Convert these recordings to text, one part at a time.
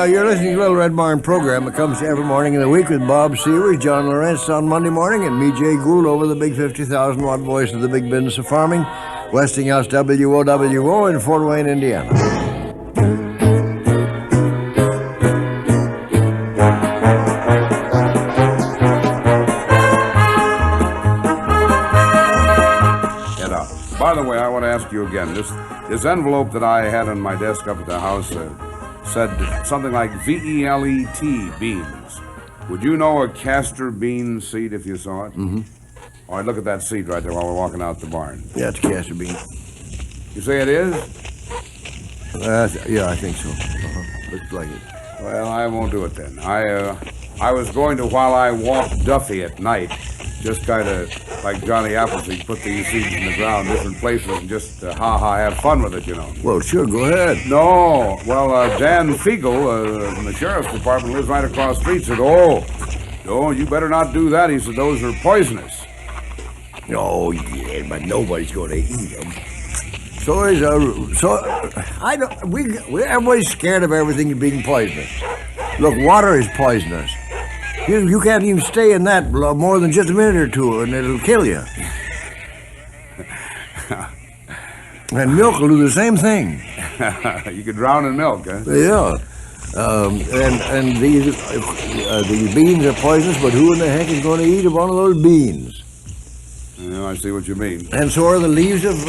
You're listening to Little Red Barn program that comes every morning of the week with Bob Sievers, John Lawrence on Monday morning, and me, Jay Gould, over the big 50,000 watt voice of the big business of farming, Westinghouse WOWO in Fort Wayne, Indiana. By the way, I want to ask you again. This envelope that I had on my desk up at the house said something like VELET beans. Would you know a castor bean seed if you saw it? Mm-hmm. All right, look at that seed right there while we're walking out the barn. Yeah, it's a castor bean. You say it is? Yeah, I think so. Looks like it. Well, I won't do it then. I was going to, while I walked Duffy at night, just kind of like Johnny Appleseed, put these seeds in the ground, different places, and just have fun with it, you know. Well, sure, go ahead. No, well, Dan Fiegel from the sheriff's department lives right across the street, said, no, you better not do that. He said, those are poisonous. Oh, yeah, but nobody's going to eat them. Everybody's scared of everything being poisonous. Look, water is poisonous. You can't even stay in that more than just a minute or two, and it'll kill you. And milk will do the same thing. You could drown in milk, huh? Yeah. And these beans are poisonous, but who in the heck is going to eat one of those beans? Yeah, I see what you mean. And so are the leaves of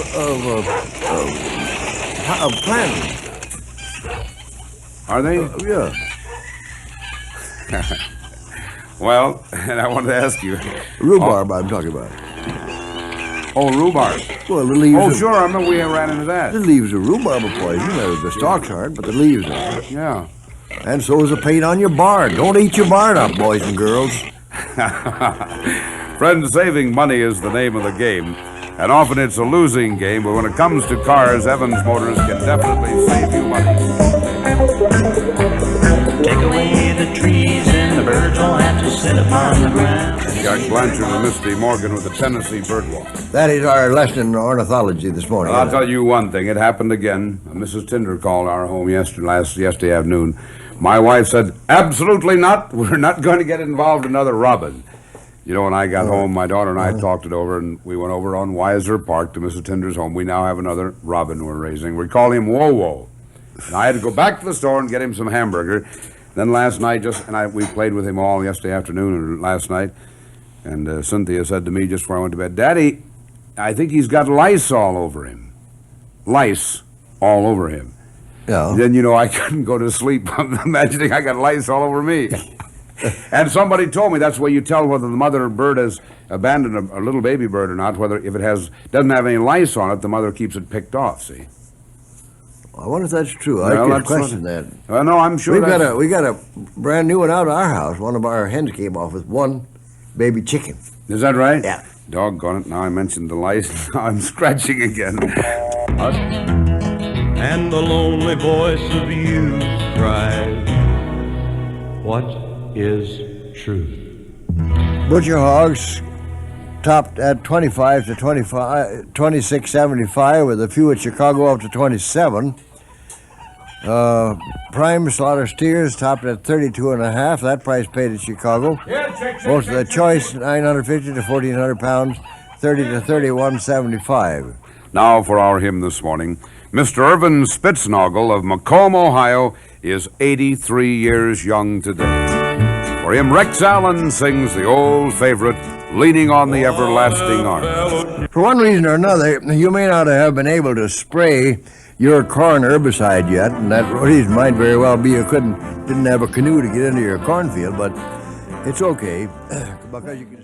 plants. Are they? Yeah. Well, and I wanted to ask you. Rhubarb, I'm talking about. Oh, rhubarb. Well, the leaves. Oh, sure, I remember we ran into that. The leaves of rhubarb are poison. The stalks aren't, but the leaves are. Yeah. And so is the paint on your barn. Don't eat your barn up, boys and girls. Friends, saving money is the name of the game. And often it's a losing game, but when it comes to cars, Evans Motors can definitely save you money. Take away the trees and the birds will have to sit upon the ground. Jack Blanchard and Misty Morgan with the Tennessee Birdwalk. That is our lesson in ornithology this morning. Well, I'll tell you one thing. It happened again. Mrs. Tinder called our home yesterday afternoon. My wife said, absolutely not. We're not going to get involved in another robin. You know, when I got home, my daughter and I talked it over, and we went over on Weiser Park to Mrs. Tinder's home. We now have another robin we're raising. We call him WOWO. And I had to go back to the store and get him some hamburger. Then last night, we played with him all yesterday afternoon and last night. And Cynthia said to me just before I went to bed, Daddy, I think he's got lice all over him. Lice all over him. Yeah. Then, I couldn't go to sleep imagining I got lice all over me. And somebody told me that's the way you tell whether the mother bird has abandoned a little baby bird or not, whether if it doesn't have any lice on it, the mother keeps it picked off, see? I wonder if that's true. I could question that. Well, no, I'm sure we got a brand new one out of our house. One of our hens came off with one baby chicken. Is that right? Yeah. Doggone it. Now I mentioned the lice. Now I'm scratching again. And the lonely voice of you cries, what is truth? Butcher hogs topped at 25 to 26.75, with a few at Chicago up to 27. Prime slaughter steers topped at 32.5. That price paid at Chicago. Most of the choice 950 to 1,400 pounds, 30 to 31.75. Now for our hymn this morning. Mr. Irvin Spitznagel of Macomb, Ohio, is 83 years young today. For him, Rex Allen sings the old favorite, Leaning on the Everlasting Arm. For one reason or another, you may not have been able to spray your corn herbicide yet, and that reason might very well be you didn't have a canoe to get into your cornfield, but it's okay because you can